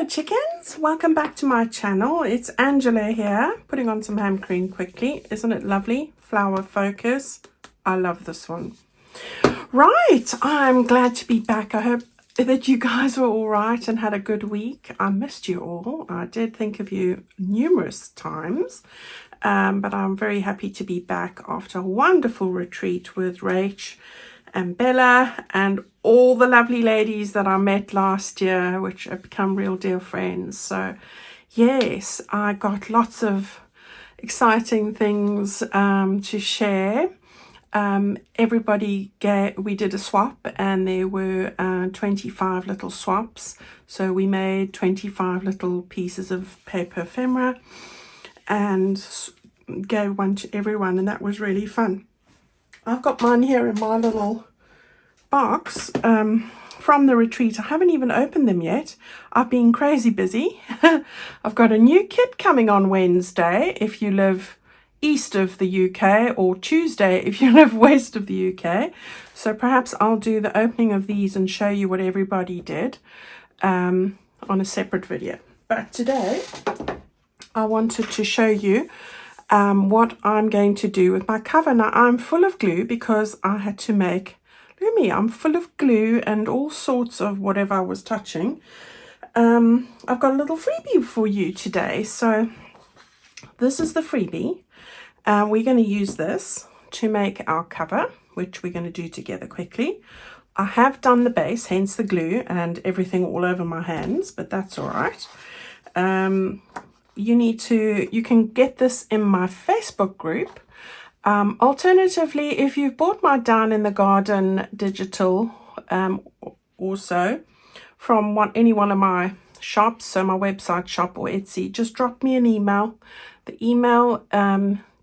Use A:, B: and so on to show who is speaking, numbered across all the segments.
A: chickens, welcome back to my channel. It's Angela here, putting on some hand cream quickly. Isn't it lovely? Flower focus. I love this one. Right, I'm glad to be back. I hope that you guys were all right and had a good week. I missed you all. I did think of you numerous times, but I'm very happy to be back after a wonderful retreat with Rach and Bella and all the lovely ladies that I met last year, which have become real dear friends. So yes, I got lots of exciting things to share. We did a swap, and there were 25 little swaps, so we made 25 little pieces of paper ephemera and gave one to everyone, and that was really fun. I've got mine here in my little box from the retreat. I haven't even opened them yet. I've been crazy busy. I've got a new kit coming on Wednesday if you live east of the UK, or Tuesday if you live west of the UK. So perhaps I'll do the opening of these and show you what everybody did on a separate video. But today I wanted to show you what I'm going to do with my cover. Now I'm full of glue because I had to make, look at me, I'm full of glue and all sorts of whatever I was touching. I've got a little freebie for you today. So this is the freebie. We're going to use this to make our cover, which we're going to do together quickly. I have done the base, hence the glue and everything all over my hands, but that's all right. You can get this in my Facebook group. Alternatively, if you've bought my Down in the Garden digital also from any one of my shops, so my website shop or Etsy, just drop me an email. The email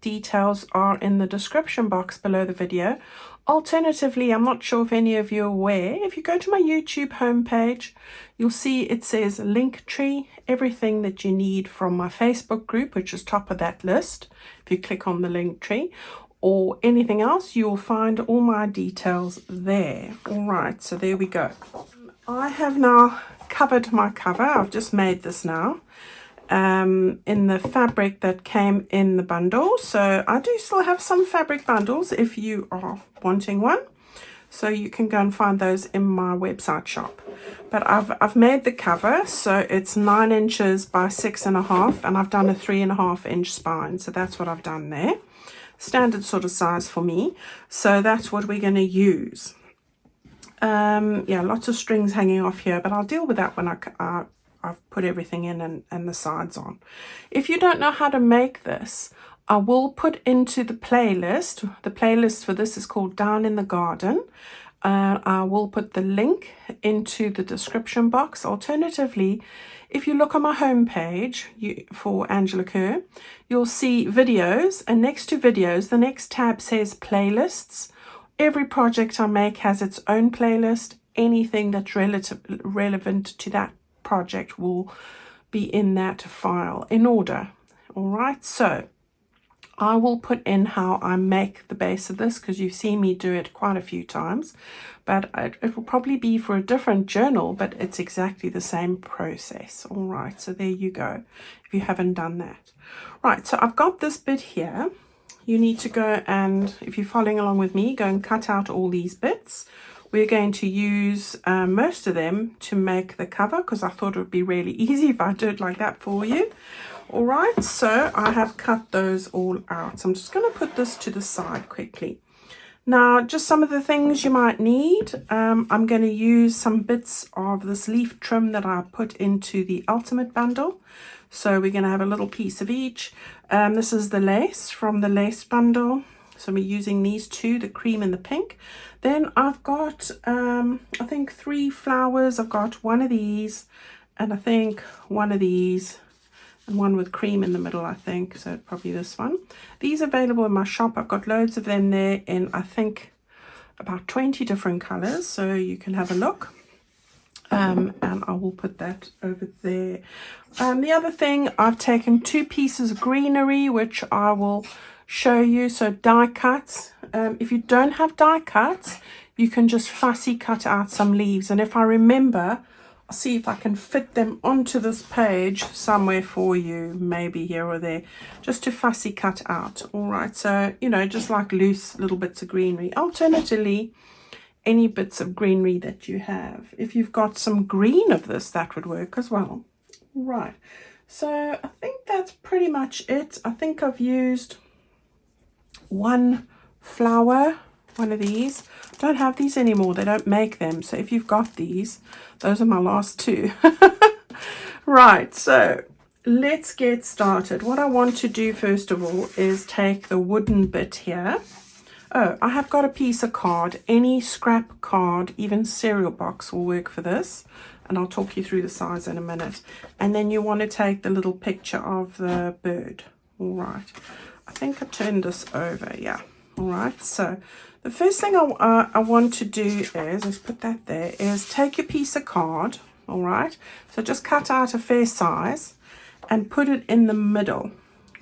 A: details are in the description box below the video. Alternatively, I'm not sure if any of you are aware, if you go to my YouTube homepage, you'll see it says Linktree, everything that you need from my Facebook group, which is top of that list. If you click on the Linktree or anything else, you'll find all my details there. All right, so there we go. I have now covered my cover. I've just made this now in the fabric that came in the bundle. So I do still have some fabric bundles if you are wanting one, so you can go and find those in my website shop. But I've made the cover, so it's 9 inches by 6.5, and I've done a 3.5 inch spine, so that's what I've done there. Standard sort of size for me, so that's what we're going to use. Yeah, lots of strings hanging off here, but I'll deal with that when I've put everything in and the sides on. If you don't know how to make this, I will put into the playlist. The playlist for this is called Down in the Garden. I will put the link into the description box. Alternatively, if you look on my homepage for Angela Kerr, you'll see videos, and next to videos, the next tab says playlists. Every project I make has its own playlist. Anything that's relevant to that project will be in that file in order. All right, so I will put in how I make the base of this, because you've seen me do it quite a few times, but it will probably be for a different journal, but it's exactly the same process. All right, so there you go if you haven't done that. Right, so I've got this bit here. You need to go and, if you're following along with me, go and cut out all these bits. We're going to use most of them to make the cover, because I thought it would be really easy if I do it like that for you. All right, so I have cut those all out. So I'm just going to put this to the side quickly. Now, just some of the things you might need. I'm going to use some bits of this leaf trim that I put into the Ultimate bundle. So we're going to have a little piece of each. This is the lace from the lace bundle. So we're using these two, the cream and the pink. Then I've got, I think 3 flowers. I've got one of these, and I think one of these, and one with cream in the middle, I think. So probably this one. These are available in my shop. I've got loads of them there in, I think, about 20 different colors. So you can have a look. And I will put that over there. The other thing, I've taken 2 pieces of greenery, which I will show you. So die cuts. If you don't have die cuts, you can just fussy cut out some leaves. And if I remember, I'll see if I can fit them onto this page somewhere for you, maybe here or there, just to fussy cut out. All right, so, you know, just like loose little bits of greenery. Alternatively, any bits of greenery that you have. If you've got some green of this, that would work as well. Right, so I think that's pretty much it. I think I've used one flower, one of these. Don't have these anymore, they don't make them. So if you've got these, those are my last two. Right, so let's get started. What I want to do first of all is take the wooden bit here. Oh, I have got a piece of card. Any scrap card, even cereal box will work for this. And I'll talk you through the size in a minute. And then you want to take the little picture of the bird. All right. I think I turned this over. Yeah. All right. So the first thing I want to do is, let's put that there, is take your piece of card. All right. So just cut out a fair size and put it in the middle.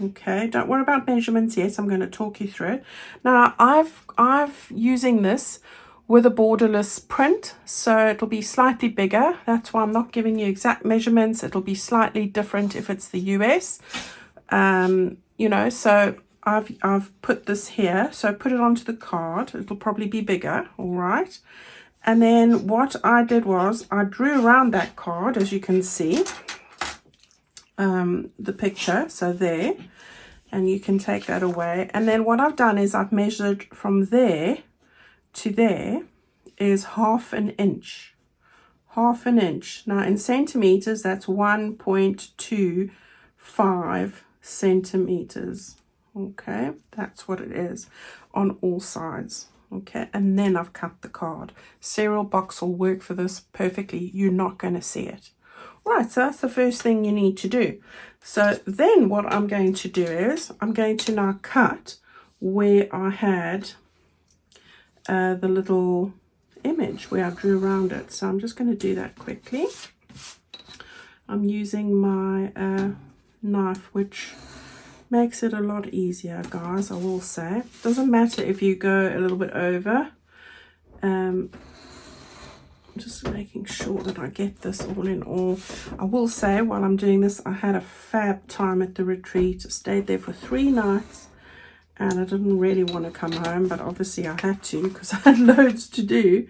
A: Okay, don't worry about measurements yet. I'm going to talk you through it. Now, I've using this with a borderless print, so it'll be slightly bigger. That's why I'm not giving you exact measurements. It'll be slightly different if it's the US. You know, so I've put this here. So put it onto the card. It'll probably be bigger. All right. And then what I did was I drew around that card, as you can see. The picture, so there, and you can take that away. And then what I've done is I've measured from there to there is half an inch. Half an inch. Now in centimeters, that's 1.25 centimeters. Okay, that's what it is on all sides. Okay, and then I've cut the card. Cereal box will work for this perfectly. You're not going to see it. Right, so that's the first thing you need to do. So then what I'm going to do is I'm going to now cut where I had the little image where I drew around it. So I'm just going to do that quickly. I'm using my knife, which makes it a lot easier, guys, I will say. Doesn't matter if you go a little bit over. Just making sure that I get this all in all. I will say while I'm doing this, I had a fab time at the retreat. I stayed there for 3 nights and I didn't really want to come home, but obviously I had to because I had loads to do.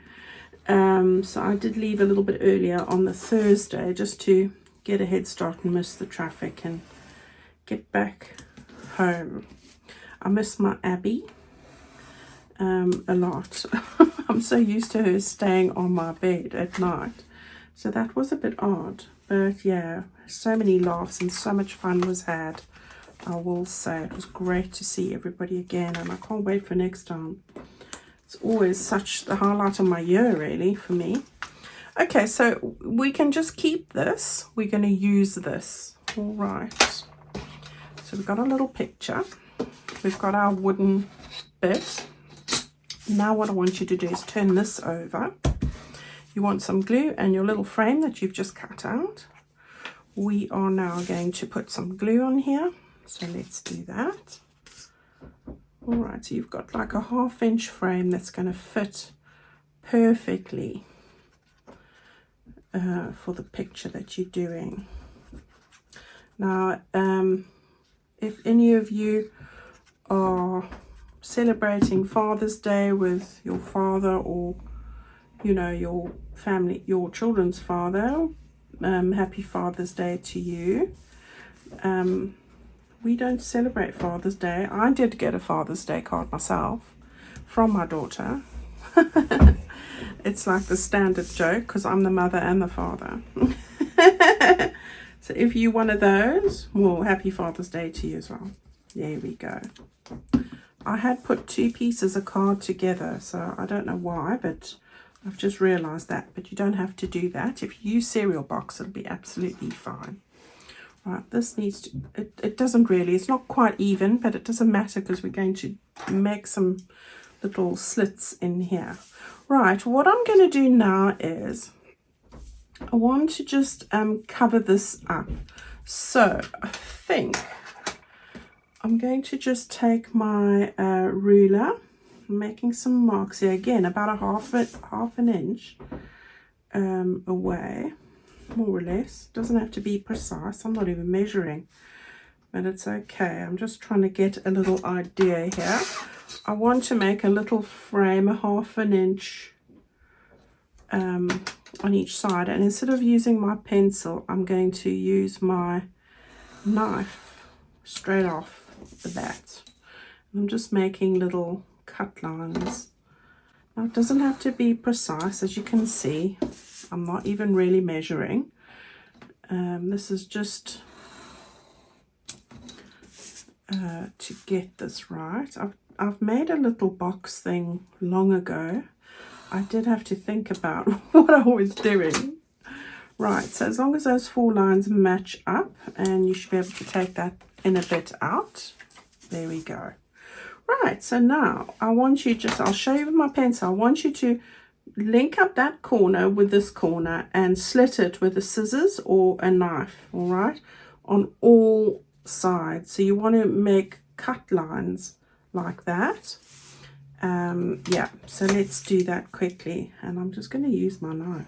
A: So I did leave a little bit earlier on the Thursday just to get a head start and miss the traffic and get back home. I miss my Abby a lot. I'm so used to her staying on my bed at night, so that was a bit odd, but yeah, so many laughs and so much fun was had. I will say it was great to see everybody again, and I can't wait for next time. It's always such the highlight of my year, really, for me. Okay, so we can just keep this. We're going to use this. All right, so we've got a little picture, we've got our wooden bit. Now what I want you to do is turn this over. You want some glue and your little frame that you've just cut out. We are now going to put some glue on here. So let's do that. All right, so you've got like a 1/2 inch frame that's going to fit perfectly for the picture that you're doing. Now, if any of you are celebrating Father's Day with your father, or you know, your family, your children's father, happy Father's Day to you. We don't celebrate Father's Day. I did get a Father's Day card myself from my daughter. It's like the standard joke because I'm the mother and the father. So if you're one of those, well, happy Father's Day to you as well. There we go. I had put 2 pieces of card together, so I don't know why, but I've just realized that. But you don't have to do that. If you use cereal box, it'll be absolutely fine. Right, this needs to, it doesn't really, it's not quite even, but it doesn't matter because we're going to make some little slits in here. Right, what I'm going to do now is I want to just cover this up. So I think I'm going to just take my ruler, I'm making some marks here again, about a half an inch away. more or less. Doesn't have to be precise. I'm not even measuring, but it's okay. I'm just trying to get a little idea here. I want to make a little frame, a 1/2 inch on each side, and instead of using my pencil, I'm going to use my knife straight off the bat. I'm just making little cut lines. Now, it doesn't have to be precise, as you can see. I'm not even really measuring. This is just to get this right. I've made a little box thing long ago. I did have to think about what I was doing. Right, so as long as those 4 lines match up, and you should be able to take that in a bit out. There we go. Right, so now I want you I'll show you with my pencil. I want you to link up that corner with this corner and slit it with a scissors or a knife, all right, on all sides. So you want to make cut lines like that. Yeah, so let's do that quickly, and I'm just going to use my knife.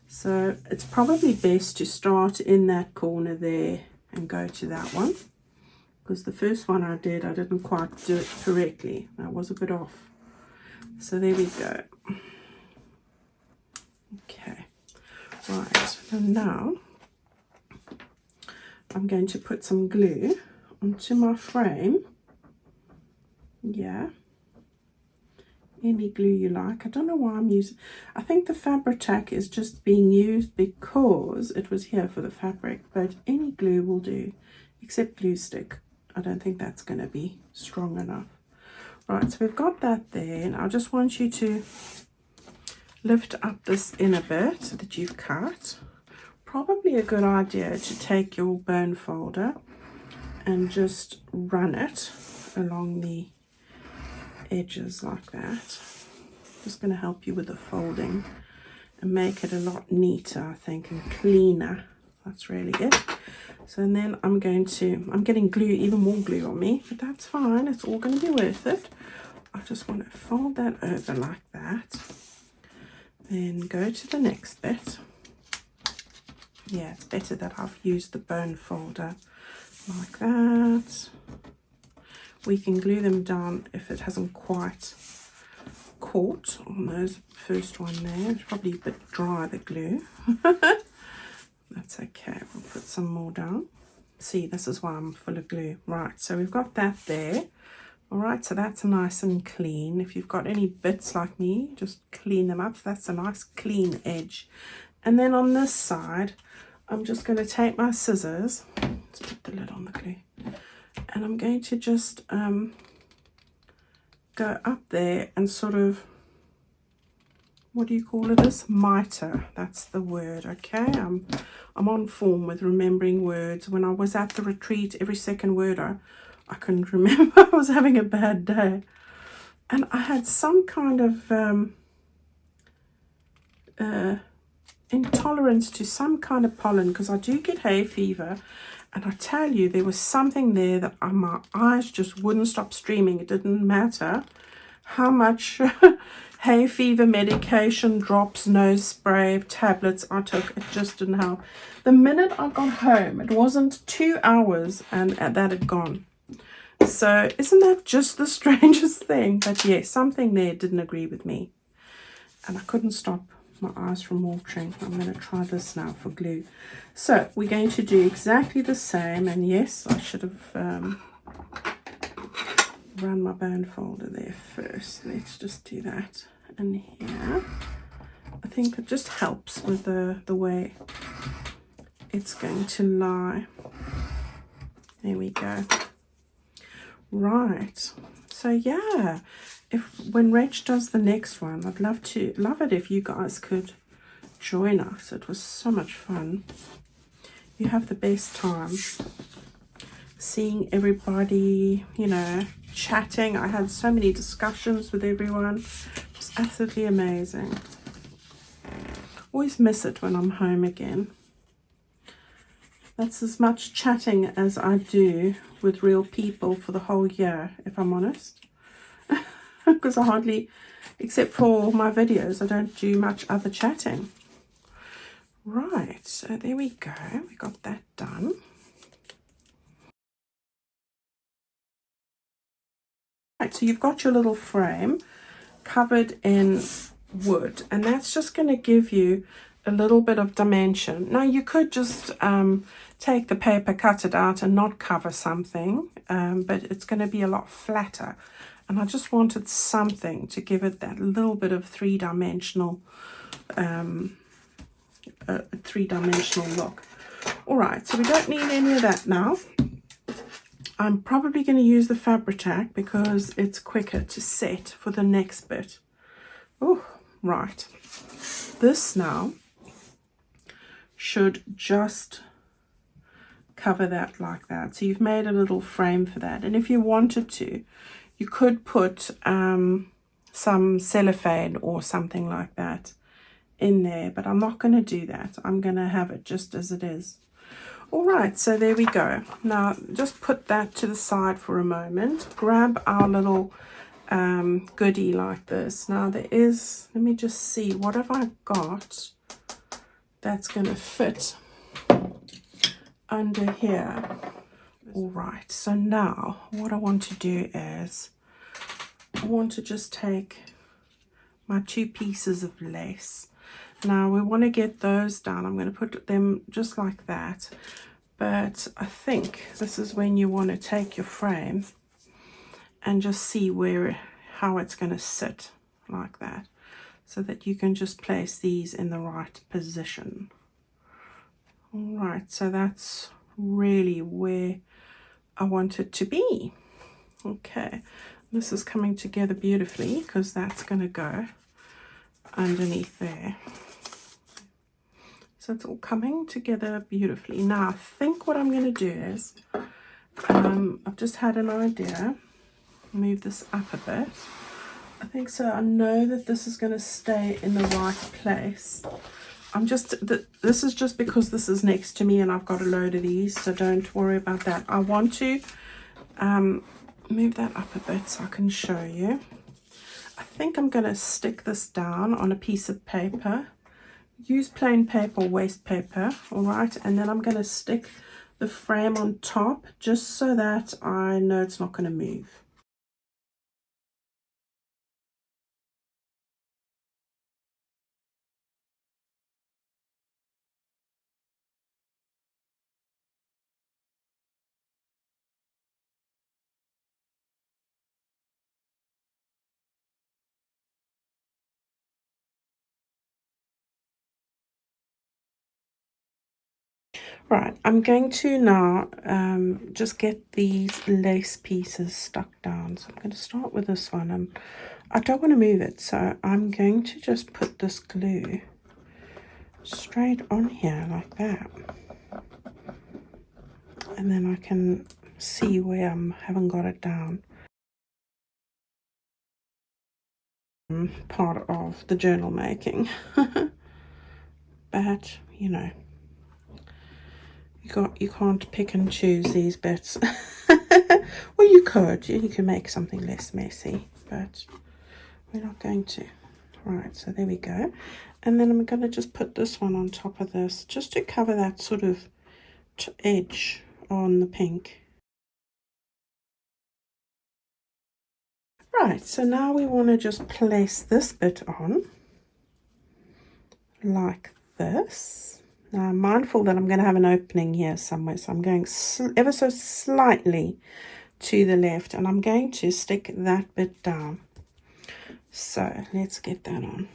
A: So it's probably best to start in that corner there and go to that one, because the first one I didn't quite do it correctly. I was a bit off. So there we go. Okay, right, and now I'm going to put some glue onto my frame. Yeah, any glue you like. I don't know why I'm using, I think the fabric tack is just being used because it was here for the fabric, but any glue will do, except glue stick. I don't think that's going to be strong enough. Right, so we've got that there, and I just want you to lift up this inner bit that you've cut. Probably a good idea to take your bone folder and just run it along the edges like that. Just going to help you with the folding and make it a lot neater, I think, and cleaner. That's really it. So and then I'm getting glue, even more glue on me, but that's fine. It's all going to be worth it. I just want to fold that over like that. Then go to the next bit. Yeah, it's better that I've used the bone folder like that. We can glue them down if it hasn't quite caught on those first one there. It's probably a bit dry, the glue. That's okay. We'll put some more down. See, this is why I'm full of glue. Right, so we've got that there. All right, so that's nice and clean. If you've got any bits like me, just clean them up. So that's a nice clean edge. And then on this side, I'm just going to take my scissors. Let's put the lid on the glue. And I'm going to just go up there and sort of, what do you call it? This miter. That's the word. Okay, I'm on form with remembering words. When I was at the retreat, every second word I couldn't remember. I was having a bad day, and I had some kind of intolerance to some kind of pollen, because I do get hay fever. And I tell you, there was something there that my eyes just wouldn't stop streaming. It didn't matter how much hay fever medication, drops, nose spray, tablets I took. It just didn't help. The minute I got home, it wasn't 2 hours and that had gone. So isn't that just the strangest thing? But yeah, something there didn't agree with me. And I couldn't stop my eyes from watering. I'm going to try this now for glue. So we're going to do exactly the same, and yes, I should have run my bone folder there first. Let's just do that in here. I think it just helps with the way it's going to lie. There we go. Right, so yeah, when Rach does the next one, I'd love it if you guys could join us. It was so much fun. You have the best time seeing everybody, you know, chatting. I had so many discussions with everyone. It was absolutely amazing. Always miss it when I'm home again. That's as much chatting as I do with real people for the whole year, if I'm honest. Because I hardly, except for my videos, I don't do much other chatting. Right, so there we go. We got that done. Right, so you've got your little frame covered in wood, and that's just going to give you a little bit of dimension. Now you could just take the paper, cut it out and not cover something, but it's going to be a lot flatter, and I just wanted something to give it that little bit of three-dimensional look. All right, so we don't need any of that now. I'm probably going to use the Fabri-Tac because it's quicker to set for the next bit. Oh, right. This now should just cover that like that. So you've made a little frame for that. And if you wanted to, you could put some cellophane or something like that in there, but I'm not going to do that. I'm going to have it just as it is. All right, so there we go. Now just put that to the side for a moment. Grab our little goodie like this. Now there is, let me just see, what have I got that's going to fit under here? All right, so now what I want to do is I want to just take my 2 pieces of lace. Now we want to get those down. I'm going to put them just like that, but I think this is when you want to take your frame and just see how it's going to sit like that, so that you can just place these in the right position. All right, so that's really where I want it to be. Okay, this is coming together beautifully because that's going to go underneath there. So it's all coming together beautifully. Now I think what I'm going to do is I've just had an idea. Move this up a bit. I think so. I know that this is going to stay in the right place. This is just because this is next to me and I've got a load of these, so don't worry about that. I want to move that up a bit so I can show you. I think I'm going to stick this down on a piece of paper. Use plain paper or waste paper, all right, and then I'm going to stick the frame on top just so that I know it's not going to move. Right, I'm going to now just get these lace pieces stuck down. So I'm going to start with this one, and I don't want to move it, so I'm going to just put this glue straight on here like that. And then I can see where I haven't got it down. Part of the journal making. But, you know, you can't pick and choose these bits. Well, you can make something less messy, but we're not going to. Right, so there we go. And then I'm going to just put this one on top of this just to cover that sort of edge on the pink. Right, so now we want to just place this bit on like this. Now I'm mindful that I'm going to have an opening here somewhere, so I'm going ever so slightly to the left, and I'm going to stick that bit down. So let's get that on.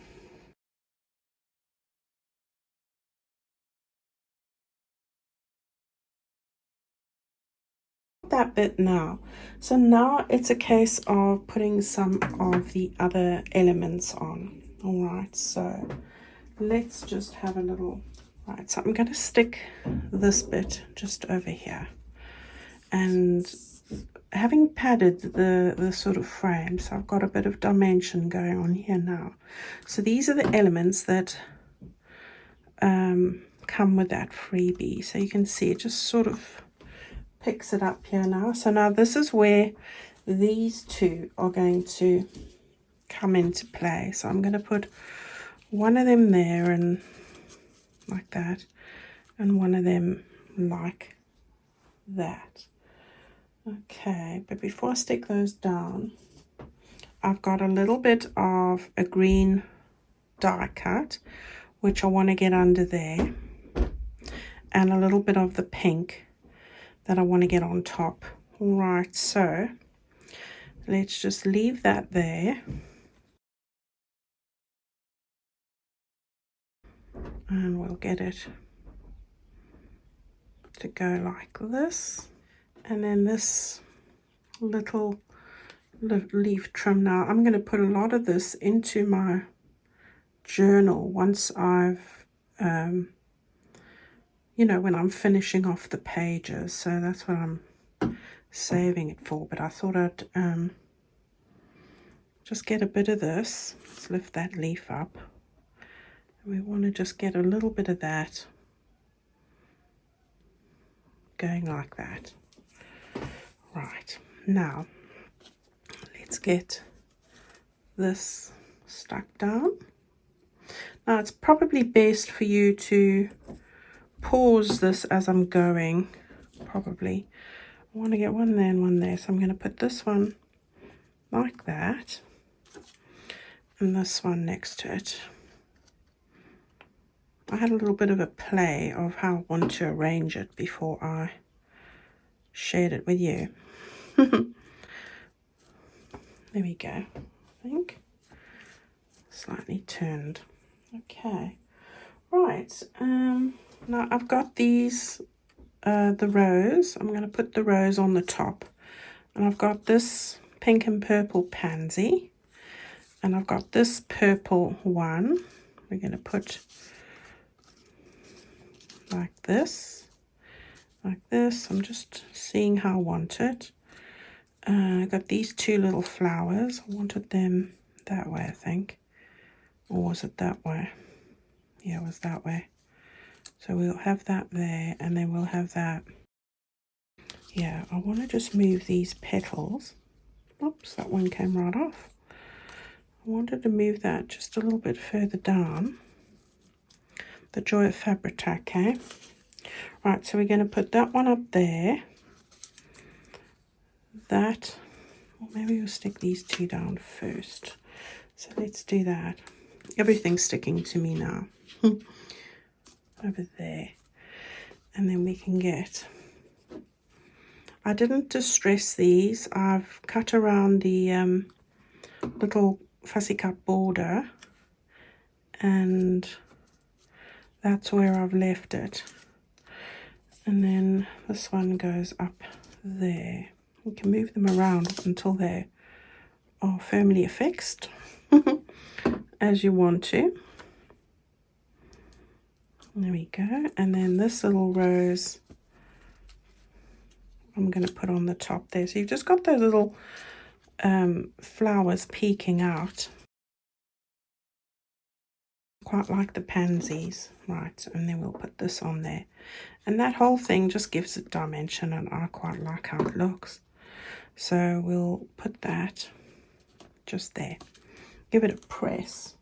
A: That bit now. So now it's a case of putting some of the other elements on. All right, so let's just have a little. Right, so I'm going to stick this bit just over here, and having padded the sort of frame, so I've got a bit of dimension going on here now. So these are the elements that come with that freebie. So you can see it just sort of picks it up here now. So now this is where these two are going to come into play. So I'm going to put one of them there, and like that, and one of them like that. Okay, but before I stick those down, I've got a little bit of a green die cut, which I want to get under there, and a little bit of the pink that I want to get on top. All right, so let's just leave that there. And we'll get it to go like this. And then this little leaf trim. Now I'm going to put a lot of this into my journal once I've you know, when I'm finishing off the pages. So that's what I'm saving it for. But I thought I'd just get a bit of this. Let's lift that leaf up. We want to just get a little bit of that going like that. Right, now let's get this stuck down. Now it's probably best for you to pause this as I'm going. Probably I want to get one there and one there, so I'm going to put this one like that and this one next to it. I had a little bit of a play of how I want to arrange it before I shared it with you. There we go. I think slightly turned. Okay, right. Now I've got these the rose. I'm going to put the rose on the top, and I've got this pink and purple pansy, and I've got this purple one. We're going to put like this, like this. I'm just seeing how I want it. I got these two little flowers. I wanted them that way, I think. Or was it that way? Yeah, it was that way. So we'll have that there, and then we'll have that. Yeah, I want to just move these petals. Oops, that one came right off. I wanted to move that just a little bit further down. The Joy of Fabric, okay? Right, so we're going to put that one up there. That, or maybe we'll stick these two down first. So let's do that. Everything's sticking to me now. Over there. And then we can get, I didn't distress these. I've cut around the little fussy cut border, and that's where I've left it. And then this one goes up there. You can move them around until they are firmly affixed as you want to. There we go. And then this little rose I'm going to put on the top there. So you've just got those little flowers peeking out. Quite like the pansies. Right, and then we'll put this on there. And that whole thing just gives it dimension, and I quite like how it looks. So we'll put that just there. Give it a press.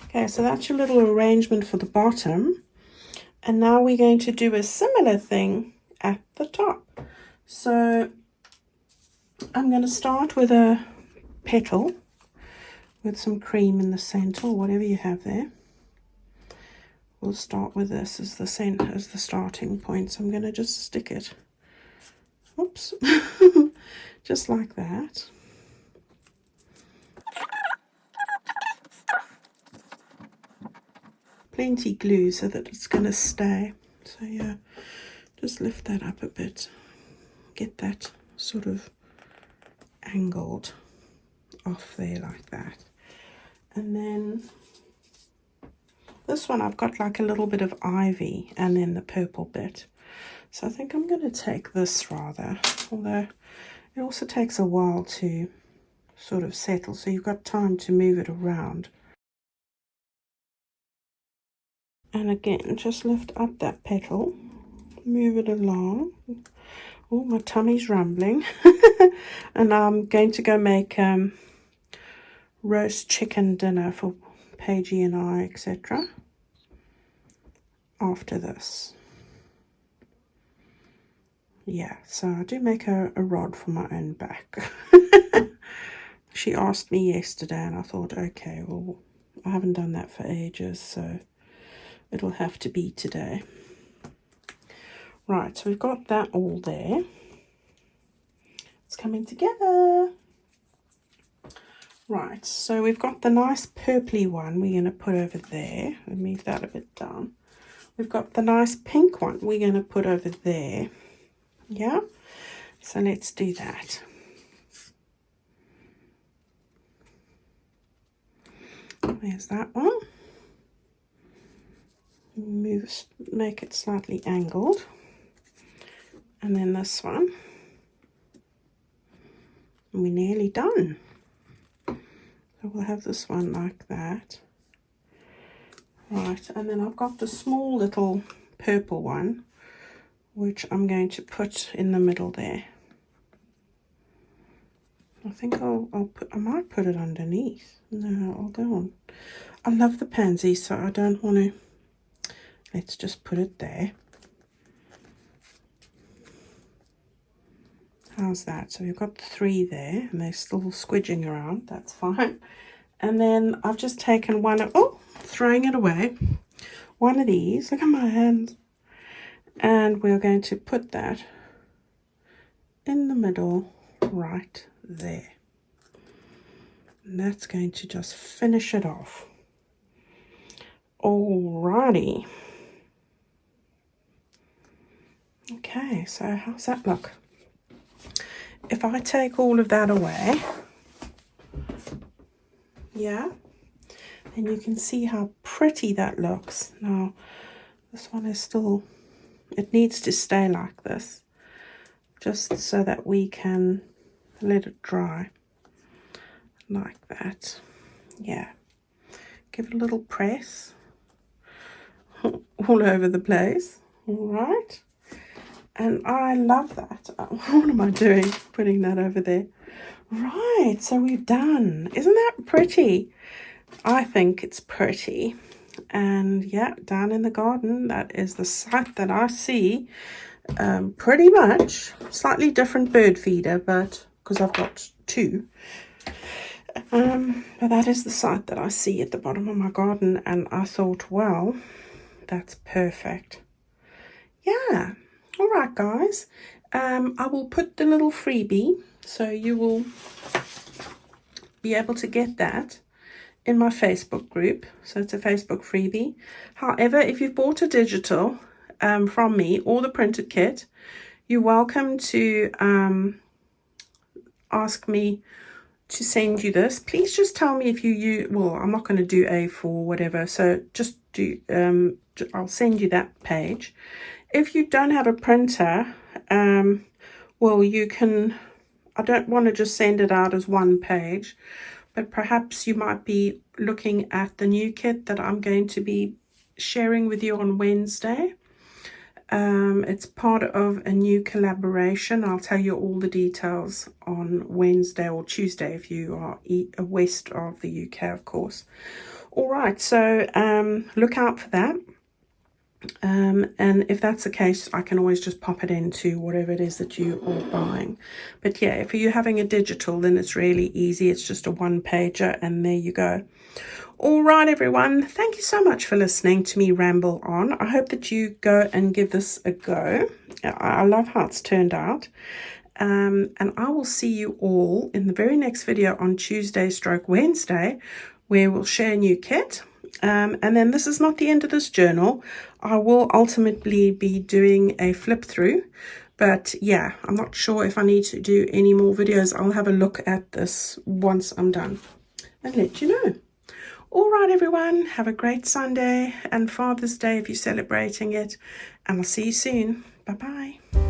A: Okay, so that's your little arrangement for the bottom. And now we're going to do a similar thing at the top. So I'm going to start with a petal with some cream in the center, or whatever you have there. We'll start with this as the center, as the starting point. So I'm going to just stick it, oops, just like that. Plenty glue so that it's going to stay. So yeah, just lift that up a bit, get that sort of angled off there like that. And then this one I've got like a little bit of ivy and then the purple bit. So I think I'm going to take this rather, although it also takes a while to sort of settle, so you've got time to move it around. And again, just lift up that petal, move it along. Oh, my tummy's rumbling. And I'm going to go make roast chicken dinner for Paigey and I, etc. after this. Yeah, so I do make a rod for my own back. She asked me yesterday and I thought, okay, well, I haven't done that for ages, so it'll have to be today. Right, so we've got that all there. It's coming together. Right, so we've got the nice purpley one we're going to put over there. We'll move that a bit down. We've got the nice pink one we're going to put over there. Yeah, so let's do that. There's that one. Move, make it slightly angled. And then this one. And we're nearly done. So we'll have this one like that. Right, and then I've got the small little purple one, which I'm going to put in the middle there. I think I might put it underneath. No, I'll go on. I love the pansy, so I don't want to. Let's just put it there. How's that? So we've got 3 there, and they're still squidging around. That's fine. And then I've just taken one of, throwing it away. One of these. Look at my hands. And we're going to put that in the middle right there. And that's going to just finish it off. Alrighty. Okay, so how's that look? If I take all of that away, yeah, then you can see how pretty that looks. Now, this one is still, it needs to stay like this, just so that we can let it dry like that. Yeah, give it a little press all over the place. All right. And I love that. What am I doing? Putting that over there. Right, so we're done. Isn't that pretty? I think it's pretty. And yeah, down in the garden, that is the site that I see pretty much. Slightly different bird feeder, but because I've got 2. But that is the site that I see at the bottom of my garden. And I thought, well, that's perfect. Yeah. All right, guys, I will put the little freebie, so you will be able to get that in my Facebook group. So it's a Facebook freebie. However, if you've bought a digital from me or the printed kit, you're welcome to ask me to send you this. Please just tell me if you well, I'm not going to do A4 whatever, so just do I'll send you that page. If you don't have a printer, well, you can, I don't want to just send it out as one page, but perhaps you might be looking at the new kit that I'm going to be sharing with you on Wednesday. It's part of a new collaboration. I'll tell you all the details on Wednesday or Tuesday if you are west of the UK, of course. All right, so look out for that. And if that's the case, I can always just pop it into whatever it is that you are buying. But yeah, if you're having a digital, then it's really easy. It's just a 1-pager, and there you go. All right, everyone. Thank you so much for listening to me ramble on. I hope that you go and give this a go. I love how it's turned out. And I will see you all in the very next video on Tuesday/Wednesday, where we'll share a new kit. And then this is not the end of this journal. I will ultimately be doing a flip through, but yeah, I'm not sure if I need to do any more videos. I'll have a look at this once I'm done and let you know. All right, everyone, have a great Sunday and Father's Day if you're celebrating it, and I'll see you soon. Bye-bye.